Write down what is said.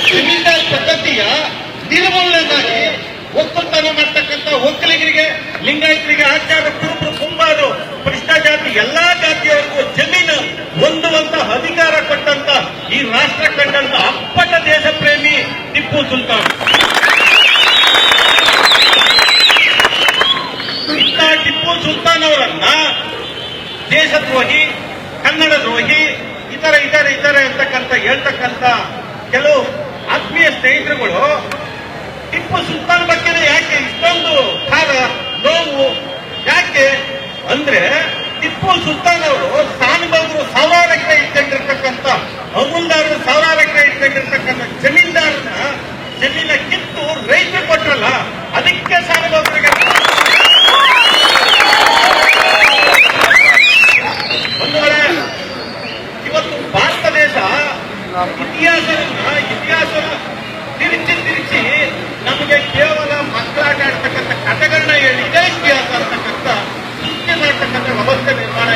ಜಮೀನ್ದಾರ್ ಪದ್ಧತಿಯ ನಿರ್ಮೂಲನೆಗಾಗಿ ಒಕ್ಕಲ್ತನ ಮಾಡ್ತಕ್ಕಂಥ ಒಕ್ಕಲಿಗರಿಗೆ, ಲಿಂಗಾಯತರಿಗೆ, ಆಚಾರ ಕುರುಬರು, ಕುಂಬಾರು, ಪರಿಶಿಷ್ಟ ಜಾತಿ ಎಲ್ಲಾ ಜಾತಿಯವರಿಗೂ ಜಮೀನು ಹೊಂದುವಂತ ಅಧಿಕಾರ ಕೊಟ್ಟಂತ ಈ ರಾಷ್ಟ್ರ ಕಂಡಂತ ಅಪ್ಪಟ ದೇಶ ಪ್ರೇಮಿ ಟಿಪ್ಪು ಸುಲ್ತಾನ್. ಇಂಥ ಟಿಪ್ಪು ಸುಲ್ತಾನ್ ಅವರನ್ನ ದೇಶದ್ರೋಹಿ, ಕನ್ನಡ ದ್ರೋಹಿ, ಇತರೆ ಅಂತಕ್ಕಂಥ ಹೇಳ್ತಕ್ಕಂಥ ಕೆಲವು ಆತ್ಮೀಯ ಸ್ನೇಹಿತರುಗಳು ಟಿಪ್ಪು ಸುಲ್ತಾನ್ ಬಗ್ಗೆ ಯಾಕೆ ಇಷ್ಟೊಂದು ಖಾರ ನೋವು ಯಾಕೆ ಅಂದ್ರೆ, ಟಿಪ್ಪು ಸುಲ್ತಾನ್ ಅವರು ಸಾನುಭೋಗರು ಸಾವಿರಾರು ಎಕರೆ ಇಟ್ಕೊಂಡಿರ್ತಕ್ಕಂಥ, ಅಮೂಲ್ದಾರರು ಸಾವಿರಾರು ಎಕರೆ ಇಟ್ಕೊಂಡಿರ್ತಕ್ಕಂಥ ಜಮೀನ್ದಾರನ ಜಮೀನ